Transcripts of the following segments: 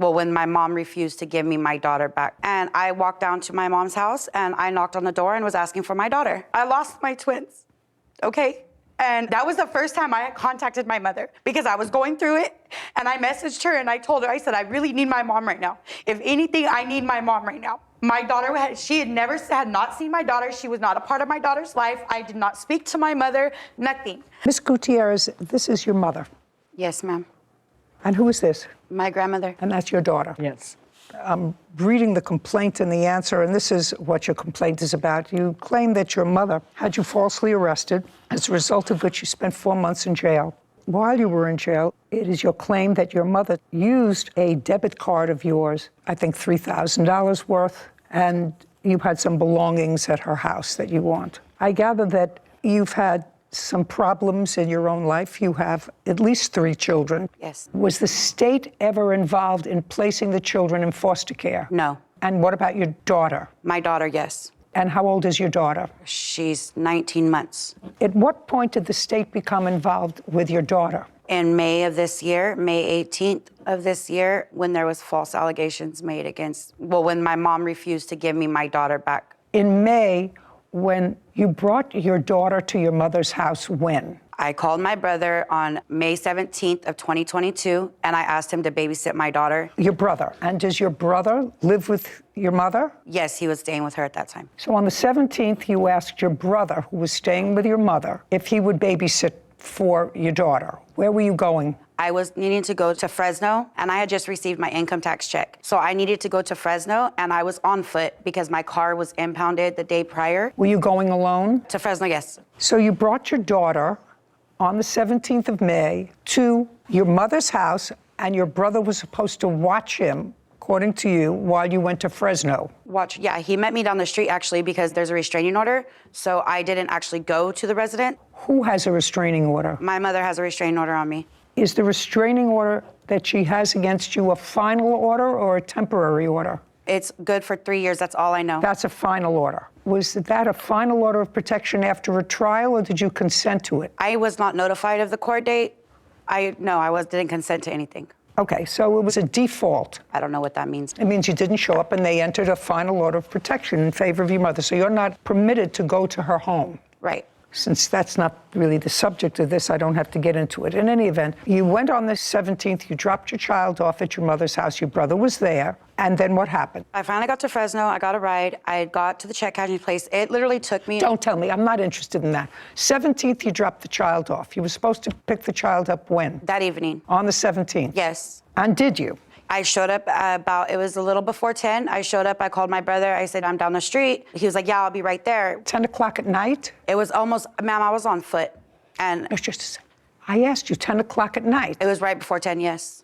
Well, when my mom refused to give me my daughter back. And I walked down to my mom's house and I knocked on the door and was asking for my daughter. I lost my twins, okay? And that was the first time I had contacted my mother because I was going through it and I messaged her and I told her, I said, I really need my mom right now. If anything, I need my mom right now. My daughter, she had not seen my daughter. She was not a part of my daughter's life. I did not speak to my mother, nothing. Ms. Gutierrez, this is your mother. Yes, ma'am. And who is this? My grandmother. And that's your daughter? Yes. I'm reading the complaint and the answer, and this is what your complaint is about. You claim that your mother had you falsely arrested, as a result of which you spent 4 months in jail. While you were in jail, it is your claim that your mother used a debit card of yours, I think $3,000 worth, and you had some belongings at her house that you want. I gather that you've had some problems in your own life. You have at least 3 children. Yes. Was the state ever involved in placing the children in foster care? No. And what about your daughter? My daughter, yes. And how old is your daughter? She's 19 months. At what point did the state become involved with your daughter? In May of this year, May 18th of this year, when there was false allegations made against, when my mom refused to give me my daughter back. In May, when you brought your daughter to your mother's house, when? I called my brother on May 17th of 2022, and I asked him to babysit my daughter. Your brother. And does your brother live with your mother? Yes, he was staying with her at that time. So on the 17th, you asked your brother, who was staying with your mother, if he would babysit for your daughter. Where were you going? I was needing to go to Fresno, and I had just received my income tax check. So I needed to go to Fresno, and I was on foot because my car was impounded the day prior. Were you going alone? To Fresno, yes. So you brought your daughter on the 17th of May to your mother's house, and your brother was supposed to watch him, according to you, while you went to Fresno. Yeah, he met me down the street, actually, because there's a restraining order. So I didn't actually go to the resident. Who has a restraining order? My mother has a restraining order on me. Is the restraining order that she has against you a final order or a temporary order? It's good for 3 years, that's all I know. That's a final order. Was that a final order of protection after a trial, or did you consent to it? I was not notified of the court date. Didn't consent to anything. Okay, so it was a default. I don't know what that means. It means you didn't show up and they entered a final order of protection in favor of your mother. So you're not permitted to go to her home. Right. Since that's not really the subject of this, I don't have to get into it. In any event, you went on the 17th, you dropped your child off at your mother's house, your brother was there, and then what happened? I finally got to Fresno, I got a ride, I got to the check cashing place. It literally took me... Don't tell me, I'm not interested in that. 17th, you dropped the child off. You were supposed to pick the child up when? That evening. On the 17th? Yes. And did you? I showed up it was a little before 10. I showed up, I called my brother, I said, I'm down the street. He was like, yeah, I'll be right there. 10 o'clock at night? It was almost, ma'am, I was on foot. And It's just a second. I asked you 10 o'clock at night. it was right before 10, yes.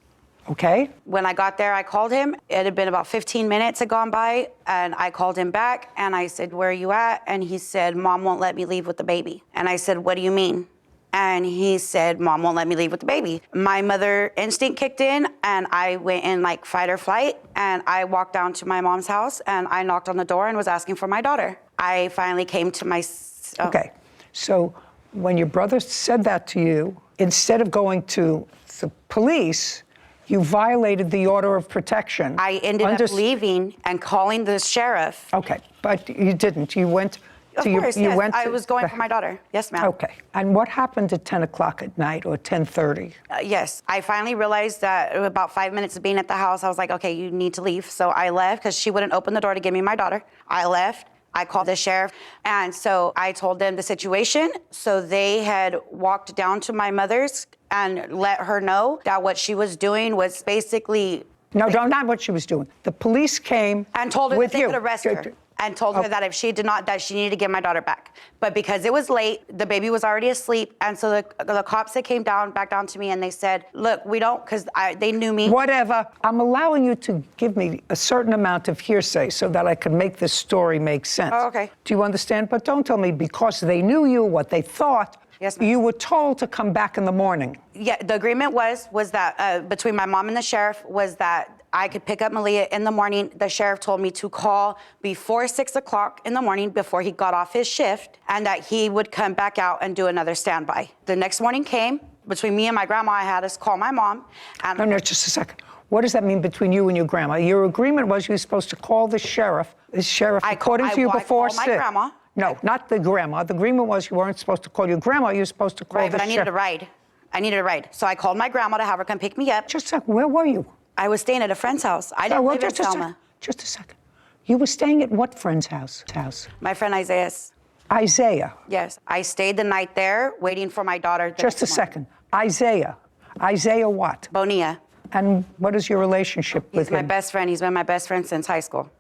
Okay. When I got there, I called him. It had been about 15 minutes had gone by, and I called him back, and I said, where are you at? And he said, Mom won't let me leave with the baby. And I said, what do you mean? And he said, Mom won't let me leave with the baby. My mother instinct kicked in, and I went in like fight or flight, and I walked down to my mom's house, and I knocked on the door and was asking for my daughter. I finally came to my... Okay, so when your brother said that to you, instead of going to the police, you violated the order of protection. I ended up leaving and calling the sheriff. Okay, but you didn't. You went... Of course, yes. I was going for my daughter. Yes, ma'am. Okay. And what happened at 10 o'clock at night or 10:30? Yes. I finally realized that about 5 minutes of being at the house, I was like, okay, you need to leave. So I left because she wouldn't open the door to give me my daughter. I left. I called the sheriff. And so I told them the situation. So they had walked down to my mother's and let her know that what she was doing was basically... No, not what she was doing. The police came and told her with that they you. could arrest her. And told her that if she did not, that she needed to get my daughter back. But because it was late, the baby was already asleep. And so the cops that came back down to me, and they said, look, we don't, because they knew me. Whatever. I'm allowing you to give me a certain amount of hearsay so that I can make this story make sense. Oh, okay. Do you understand? But don't tell me because they knew you, what they thought. Yes, ma'am. You were told to come back in the morning. Yeah, the agreement was that between my mom and the sheriff was that I could pick up Malia in the morning. The sheriff told me to call before 6 o'clock in the morning before he got off his shift, and that he would come back out and do another standby. The next morning came. Between me and my grandma, I had us call my mom. And No, just a second. What does that mean between you and your grandma? Your agreement was you were supposed to call the sheriff. The sheriff, according to you before, I called my grandma. No, not the grandma. The agreement was you weren't supposed to call your grandma. You were supposed to call the sheriff. Right, but I needed a ride. I needed a ride. So I called my grandma to have her come pick me up. Just a second. Where were you? I was staying at a friend's house. I didn't live in Selma. Just a second. You were staying at what friend's house? My friend Isaiah's. Isaiah. Yes. I stayed the night there waiting for my daughter. Just a second. Isaiah. Isaiah what? Bonilla. And what is your relationship with him? He's my best friend. He's been my best friend since high school.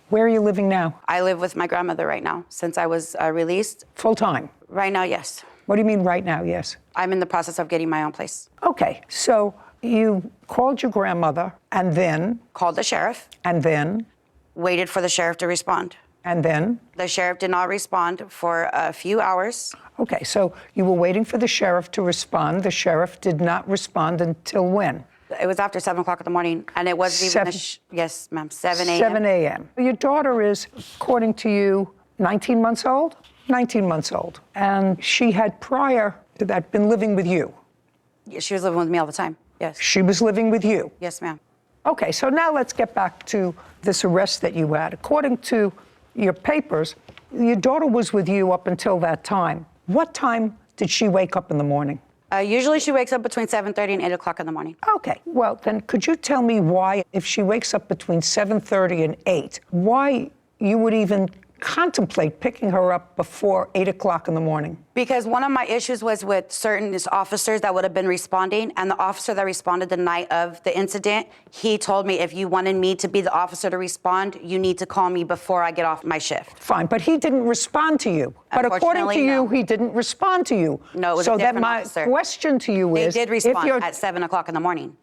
Where are you living now? I live with my grandmother right now since I was released. Full time? Right now, yes. What do you mean right now, yes? I'm in the process of getting my own place. Okay, so you called your grandmother and then? Called the sheriff. And then? Waited for the sheriff to respond. And then? The sheriff did not respond for a few hours. Okay, so you were waiting for the sheriff to respond. The sheriff did not respond until when? It was after 7 o'clock in the morning, and it wasn't even yes, ma'am, 7 a.m. 7 a.m. Your daughter is, according to you, 19 months old? 19 months old. And she had prior to that been living with you? Yeah, she was living with me all the time, yes. She was living with you? Yes, ma'am. Okay, so now let's get back to this arrest that you had. According to your papers, your daughter was with you up until that time. What time did she wake up in the morning? Usually she wakes up between 7:30 and 8 o'clock in the morning. Okay, well, then could you tell me why, if she wakes up between 7:30 and 8, why you would even contemplate picking her up before 8 o'clock in the morning? Because one of my issues was with certain officers that would have been responding, and the officer that responded the night of the incident, he told me, if you wanted me to be the officer to respond, you need to call me before I get off my shift. Fine, but he didn't respond to you. But according to you, he didn't respond to you. No, it was a different officer. So then my question to you is... They did respond at 7 o'clock in the morning.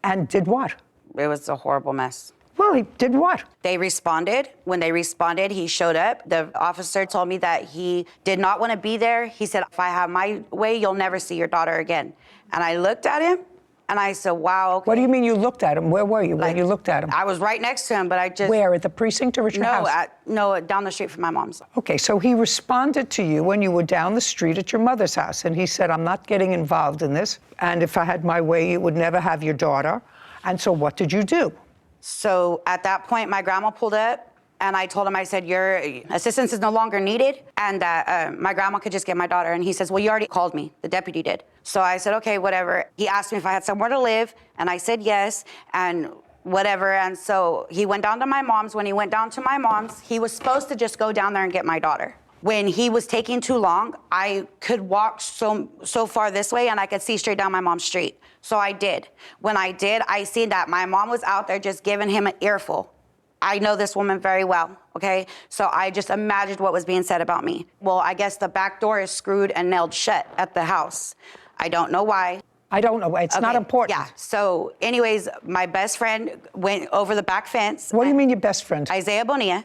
And did what? It was a horrible mess. Well, he did what? They responded. When they responded, he showed up. The officer told me that he did not want to be there. He said, if I have my way, you'll never see your daughter again. And I looked at him, and I said, wow, okay. What do you mean you looked at him? Where were you when you looked at him? I was right next to him, but I just... Where, at the precinct or at your house? No, down the street from my mom's. Okay, so he responded to you when you were down the street at your mother's house, and he said, I'm not getting involved in this, and if I had my way, you would never have your daughter. And so what did you do? So at that point, my grandma pulled up, and I told him, I said, your assistance is no longer needed, and that my grandma could just get my daughter. And he says, well, you already called me. The deputy did. So I said, okay, whatever. He asked me if I had somewhere to live, and I said yes, and whatever. And so he went down to my mom's. When he went down to my mom's, he was supposed to just go down there and get my daughter. When he was taking too long, I could walk so far this way, and I could see straight down my mom's street. So I did. When I did, I seen that my mom was out there just giving him an earful. I know this woman very well, okay? So I just imagined what was being said about me. Well, I guess the back door is screwed and nailed shut at the house. I don't know why. I don't know. It's not important. Yeah. So anyways, my best friend went over the back fence. What do you mean your best friend? Isaiah Bonilla.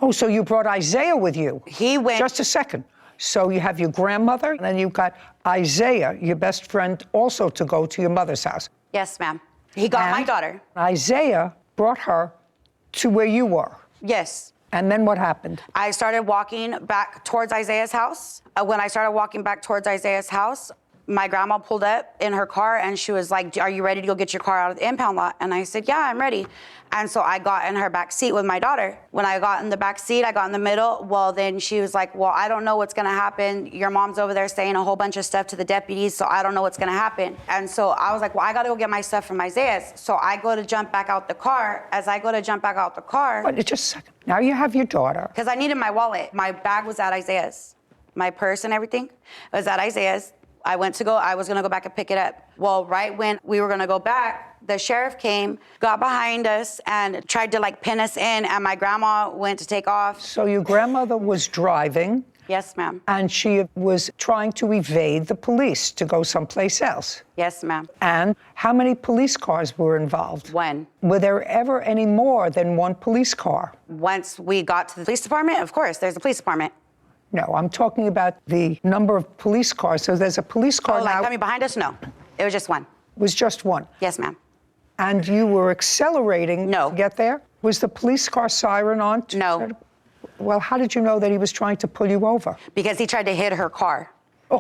Oh, so you brought Isaiah with you? He went... Just a second. So you have your grandmother, and then you've got Isaiah, your best friend, also to go to your mother's house. Yes, ma'am. He got my daughter. Isaiah brought her to where you were. Yes. And then what happened? I started walking back towards Isaiah's house. When I started walking back towards Isaiah's house, my grandma pulled up in her car, and she was like, are you ready to go get your car out of the impound lot? And I said, yeah, I'm ready. And so I got in her back seat with my daughter. When I got in the back seat, I got in the middle. Well, then she was like, well, I don't know what's gonna happen. Your mom's over there saying a whole bunch of stuff to the deputies, so I don't know what's gonna happen. And so I was like, well, I gotta go get my stuff from Isaiah's. So I go to jump back out the car. As I go to jump back out the car. But just a second. Now you have your daughter. Because I needed my wallet. My bag was at Isaiah's. My purse and everything was at Isaiah's. I was gonna go back and pick it up. Well, right when we were gonna go back, the sheriff came, got behind us, and tried to pin us in, and my grandma went to take off. So your grandmother was driving. Yes, ma'am. And she was trying to evade the police to go someplace else. Yes, ma'am. And how many police cars were involved? One. Were there ever any more than one police car? Once we got to the police department, of course, there's a police department. No, I'm talking about the number of police cars. So there's a police car now. Coming behind us? No, it was just one. It was just one? Yes, ma'am. And you were accelerating to get there? Was the police car siren on? No. Well, how did you know that he was trying to pull you over? Because he tried to hit her car.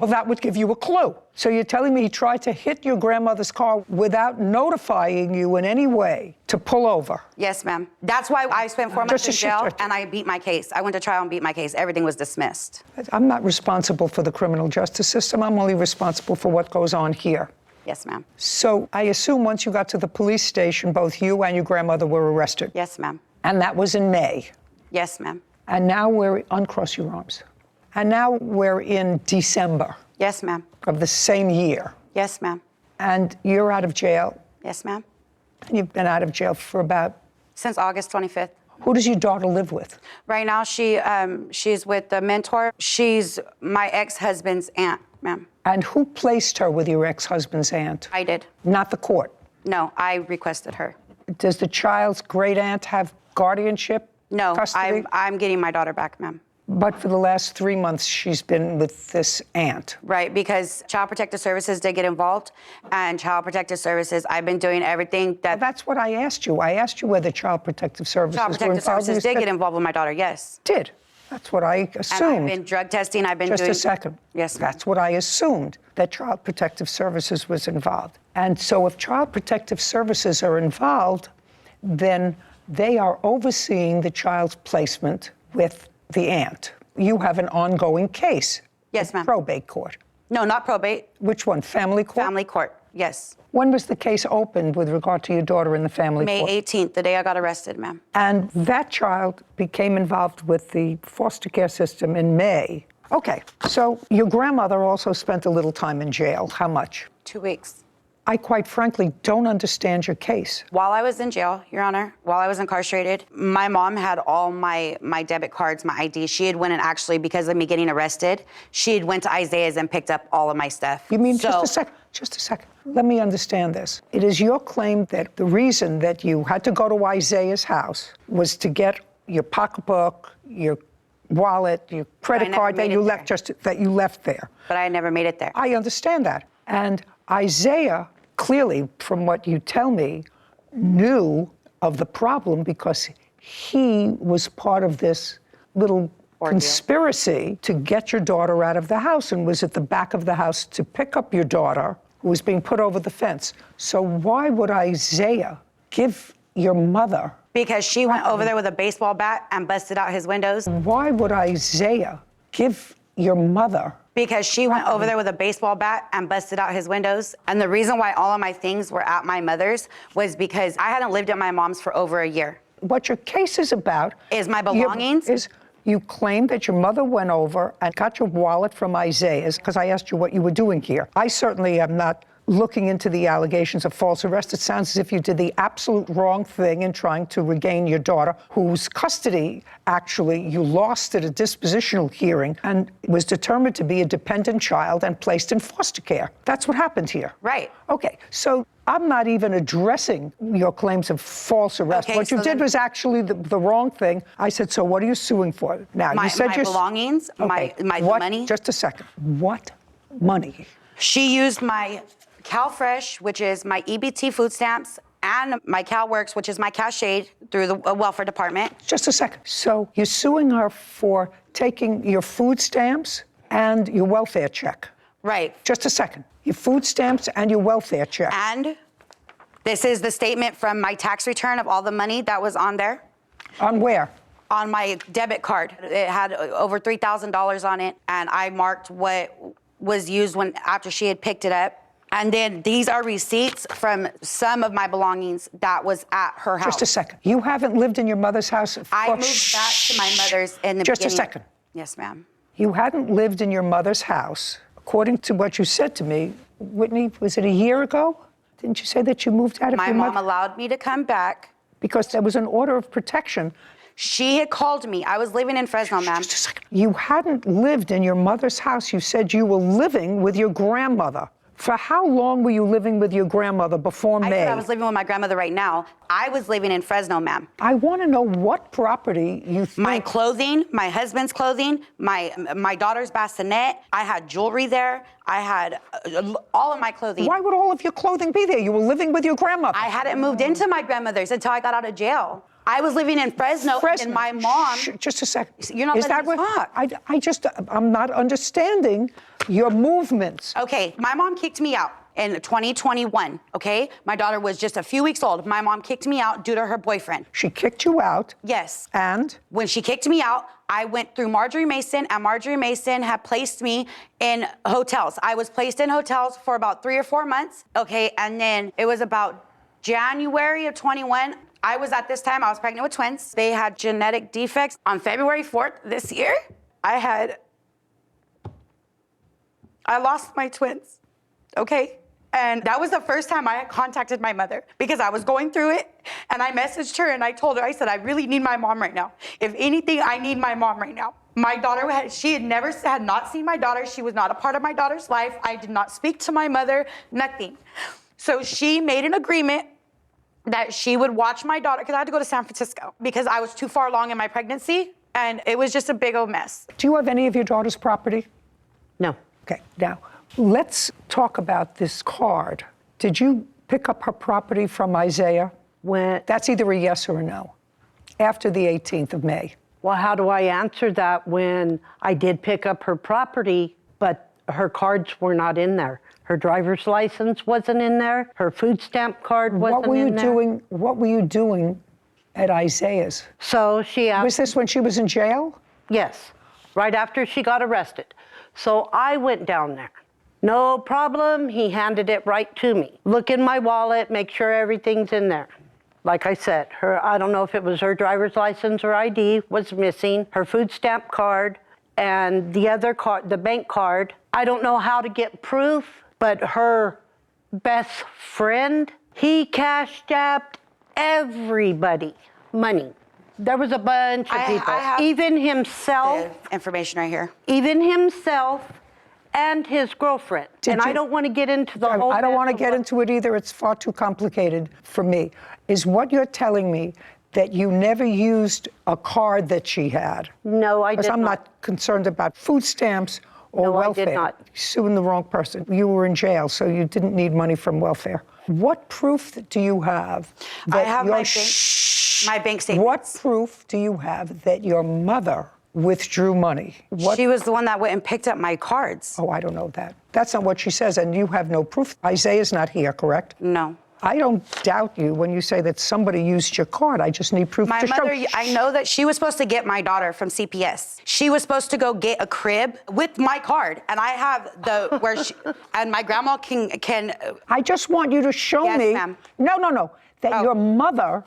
Oh, that would give you a clue. So you're telling me he tried to hit your grandmother's car without notifying you in any way to pull over? Yes, ma'am. That's why I spent 4 months in jail, and I beat my case. I went to trial and beat my case. Everything was dismissed. I'm not responsible for the criminal justice system. I'm only responsible for what goes on here. Yes, ma'am. So I assume once you got to the police station, both you and your grandmother were arrested. Yes, ma'am. And that was in May. Yes, ma'am. And now uncross your arms. And now we're in December. Yes, ma'am. Of the same year. Yes, ma'am. And you're out of jail. Yes, ma'am. And you've been out of jail for about... Since August 25th. Who does your daughter live with? Right now, she's with the mentor. She's my ex-husband's aunt, ma'am. And who placed her with your ex-husband's aunt? I did. Not the court? No, I requested her. Does the child's great aunt have guardianship? No, custody? I'm getting my daughter back, ma'am. But for the last 3 months, she's been with this aunt. Right, because Child Protective Services did get involved, and Child Protective Services, I've been doing everything that... Well, that's what I asked you. I asked you whether Child Protective Services Child Protective Services did get involved with my daughter, yes. Did. That's what I assumed. And I've been drug testing, I've been doing... Just a second. Yes, ma'am. That's what I assumed, that Child Protective Services was involved. And so if Child Protective Services are involved, then they are overseeing the child's placement with the aunt. You have an ongoing case. Yes, ma'am. Probate court. No, not probate. Which one? Family court? Family court, yes. When was the case opened with regard to your daughter in the family court? May 18th, the day I got arrested, ma'am. And that child became involved with the foster care system in May. Okay, so your grandmother also spent a little time in jail. How much? 2 weeks. I quite frankly don't understand your case. While I was in jail, Your Honor, while I was incarcerated, my mom had all my debit cards, my ID. She had went and actually, because of me getting arrested, she had went to Isaiah's and picked up all of my stuff. You mean, just a second. Let me understand this. It is your claim that the reason that you had to go to Isaiah's house was to get your pocketbook, your wallet, your credit card that you left there. But I never made it there. I understand that. And Isaiah, clearly, from what you tell me, knew of the problem because he was part of this little conspiracy to get your daughter out of the house and was at the back of the house to pick up your daughter who was being put over the fence. So why would Isaiah give your mother... Because she went over there with a baseball bat and busted out his windows. Why would Isaiah give your mother... Because she went over there with a baseball bat and busted out his windows. And the reason why all of my things were at my mother's was because I hadn't lived at my mom's for over a year. What your case is about... Is my belongings. You claim that your mother went over and got your wallet from Isaiah's, because I asked you what you were doing here. I certainly am not looking into the allegations of false arrest. It sounds as if you did the absolute wrong thing in trying to regain your daughter, whose custody, actually, you lost at a dispositional hearing and was determined to be a dependent child and placed in foster care. That's what happened here. Right. Okay, so I'm not even addressing your claims of false arrest. Okay, what you did was actually the wrong thing. I said, so what are you suing for? Now, you said my belongings, okay. my what, money. Just a second. What money? She used my CalFresh, which is my EBT food stamps, and my CalWorks, which is my cash aid through the welfare department. Just a second. So you're suing her for taking your food stamps and your welfare check? Right. Just a second. Your food stamps and your welfare check. And this is the statement from my tax return of all the money that was on there. On where? On my debit card. It had over $3,000 on it, and I marked what was used after she had picked it up. And then these are receipts from some of my belongings that was at her house. Just a second. You haven't lived in your mother's house for... I moved back to my mother's in the beginning. Just a second. Yes, ma'am. You hadn't lived in your mother's house, according to what you said to me. Whitney, was it a year ago? Didn't you say that you moved out of your mother? My mom allowed me to come back. Because there was an order of protection. She had called me. I was living in Fresno, ma'am. Just a second. You hadn't lived in your mother's house. You said you were living with your grandmother. For how long were you living with your grandmother before May? I said I was living with my grandmother right now. I was living in Fresno, ma'am. I want to know what property you think... My clothing, my husband's clothing, my daughter's bassinet. I had jewelry there. I had all of my clothing. Why would all of your clothing be there? You were living with your grandmother. I hadn't moved into my grandmother's until I got out of jail. I was living in Fresno, and my mom... Just a second. You're not letting me talk. I'm not understanding your movements. Okay, my mom kicked me out in 2021, okay? My daughter was just a few weeks old. My mom kicked me out due to her boyfriend. She kicked you out? Yes. And? When she kicked me out, I went through Marjorie Mason, and Marjorie Mason had placed me in hotels. I was placed in hotels for about 3 or 4 months, okay? And then it was about January of 21. I was at this time, I was pregnant with twins. They had genetic defects. On February 4th this year, I lost my twins, okay? And that was the first time I had contacted my mother because I was going through it, and I messaged her and I told her, I said, I really need my mom right now. If anything, I need my mom right now. My daughter, she had not seen my daughter. She was not a part of my daughter's life. I did not speak to my mother, nothing. So she made an agreement that she would watch my daughter, because I had to go to San Francisco because I was too far along in my pregnancy, and it was just a big old mess. Do you have any of your daughter's property? No. Okay, now, let's talk about this card. Did you pick up her property from Isaiah? That's either a yes or a no, after the 18th of May. Well, how do I answer that when I did pick up her property, but her cards were not in there? Her driver's license wasn't in there. Her food stamp card wasn't in there. What were you doing at Isaiah's? So she asked... Was this when she was in jail? Yes, right after she got arrested. So I went down there. No problem, he handed it right to me. Look in my wallet, make sure everything's in there. Like I said, I don't know if it was her driver's license or ID was missing, her food stamp card, and the other card, the bank card. I don't know how to get proof, but her best friend, he cashed out everybody money. There was a bunch of people, I have even himself. The information right here. Even himself and his girlfriend. I don't want to get into the whole... I don't want to get into it either. It's far too complicated for me. Is what you're telling me that you never used a card that she had? No, I did not. Because I'm not concerned about food stamps or welfare. I did not. You're suing the wrong person. You were in jail, so you didn't need money from welfare. What proof do you have that I have my bank statements. What proof do you have that your mother withdrew money? She was the one that went and picked up my cards. Oh, I don't know that. That's not what she says, and you have no proof. Isaiah's not here, correct? No. I don't doubt you when you say that somebody used your card. I just need proof to mother, show. I know that she was supposed to get my daughter from CPS. She was supposed to go get a crib with my card, and I have the where she and my grandma can. I just want you to show me. Yes, ma'am. No. That your mother.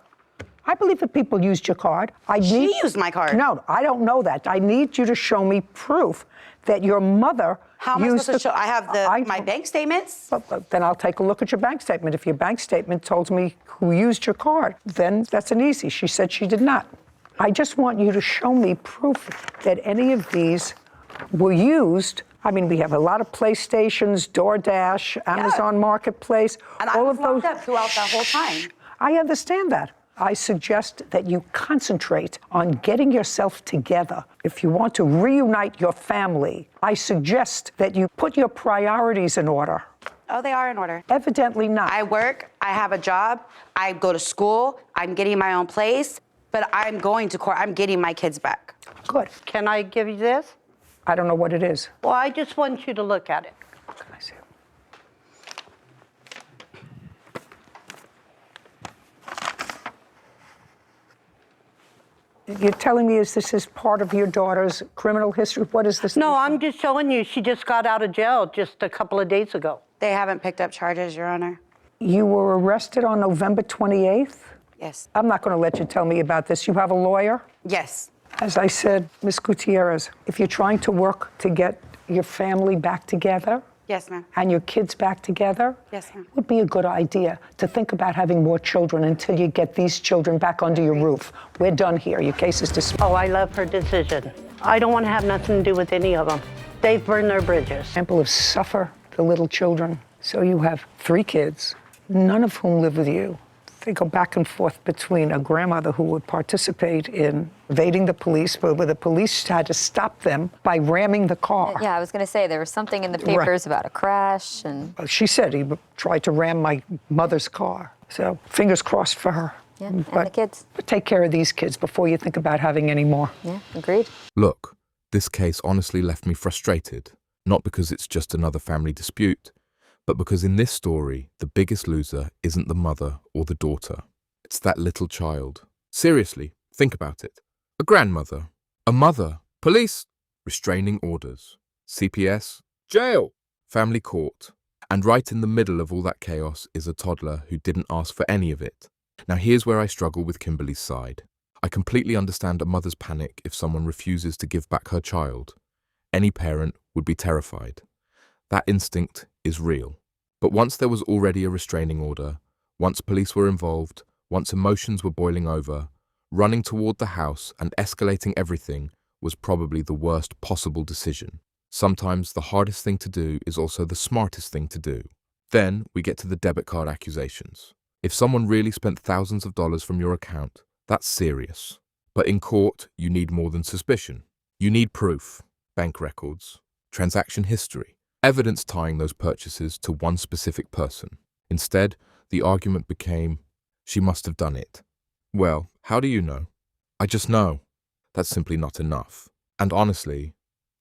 I believe that people used your card. She used my card. No, I don't know that. I need you to show me proof that your mother How am I used supposed to show? I have my bank statements. But then I'll take a look at your bank statement. If your bank statement told me who used your card, then that's an easy. She said she did not. I just want you to show me proof that any of these were used. I mean, we have a lot of PlayStations, DoorDash, Amazon Marketplace. And all I was of those. locked up throughout that whole time. I understand that. I suggest that you concentrate on getting yourself together. If you want to reunite your family, I suggest that you put your priorities in order. Oh, they are in order. Evidently not. I work, I have a job, I go to school, I'm getting my own place, but I'm going to court, I'm getting my kids back. Good. Can I give you this? I don't know what it is. Well, I just want you to look at it. Can I see it? You're telling me this is part of your daughter's criminal history? What is this? No, I'm just showing you she just got out of jail just a couple of days ago. They haven't picked up charges, Your Honor. You were arrested on November 28th? Yes. I'm not going to let you tell me about this. You have a lawyer? Yes. As I said, Ms. Gutierrez, if you're trying to work to get your family back together, Yes, ma'am. and your kids back together, Yes, ma'am. it would be a good idea to think about having more children until you get these children back under your roof. We're done here. Your case is dismissed. Oh, I love her decision. I don't want to have nothing to do with any of them. They've burned their bridges. Example of suffer the little children. So you have 3 kids, none of whom live with you. They go back and forth between a grandmother who would participate in evading the police, but where the police had to stop them by ramming the car. Yeah, I was going to say there was something in the papers about a crash and... She said he tried to ram my mother's car. So fingers crossed for her. Yeah, and the kids. But take care of these kids before you think about having any more. Yeah, agreed. Look, this case honestly left me frustrated, not because it's just another family dispute, but because in this story, the biggest loser isn't the mother or the daughter. It's that little child. Seriously, think about it. A grandmother, a mother, police, restraining orders, CPS, jail, family court. And right in the middle of all that chaos is a toddler who didn't ask for any of it. Now here's where I struggle with Kimberly's side. I completely understand a mother's panic if someone refuses to give back her child. Any parent would be terrified. That instinct is real. But once there was already a restraining order, once police were involved, once emotions were boiling over, running toward the house and escalating everything was probably the worst possible decision. Sometimes the hardest thing to do is also the smartest thing to do. Then we get to the debit card accusations. If someone really spent thousands of dollars from your account, that's serious. But in court, you need more than suspicion. You need proof, bank records, transaction history, evidence tying those purchases to one specific person. Instead, the argument became, she must have done it. Well, how do you know? I just know. That's simply not enough. And honestly,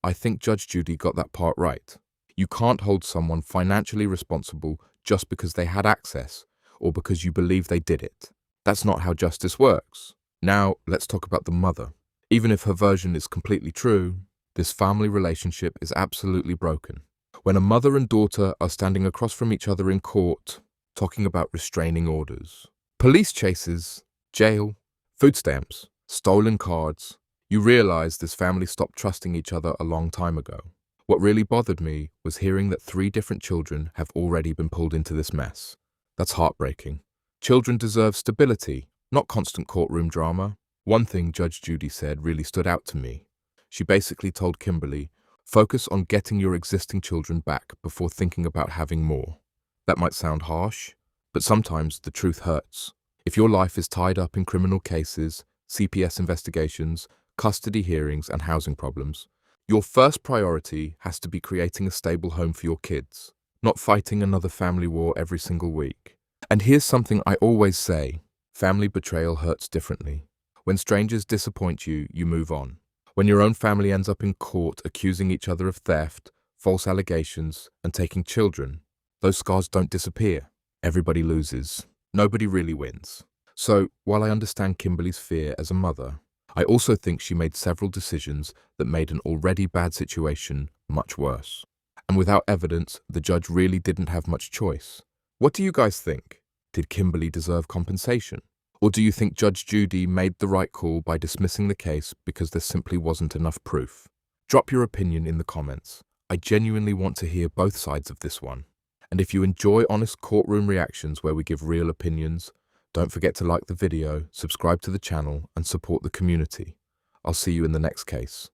I think Judge Judy got that part right. You can't hold someone financially responsible just because they had access or because you believe they did it. That's not how justice works. Now, let's talk about the mother. Even if her version is completely true, this family relationship is absolutely broken. When a mother and daughter are standing across from each other in court, talking about restraining orders, police chases, jail, food stamps, stolen cards, you realize this family stopped trusting each other a long time ago. What really bothered me was hearing that 3 different children have already been pulled into this mess. That's heartbreaking. Children deserve stability, not constant courtroom drama. One thing Judge Judy said really stood out to me. She basically told Kimberly, focus on getting your existing children back before thinking about having more. That might sound harsh, but sometimes the truth hurts. If your life is tied up in criminal cases, CPS investigations, custody hearings, and housing problems, your first priority has to be creating a stable home for your kids, not fighting another family war every single week. And here's something I always say, family betrayal hurts differently. When strangers disappoint you, you move on. When your own family ends up in court accusing each other of theft, false allegations, and taking children, those scars don't disappear. Everybody loses. Nobody really wins. So, while I understand Kimberly's fear as a mother, I also think she made several decisions that made an already bad situation much worse. And without evidence, the judge really didn't have much choice. What do you guys think? Did Kimberly deserve compensation? Or do you think Judge Judy made the right call by dismissing the case because there simply wasn't enough proof? Drop your opinion in the comments. I genuinely want to hear both sides of this one. And if you enjoy honest courtroom reactions where we give real opinions, don't forget to like the video, subscribe to the channel, and support the community. I'll see you in the next case.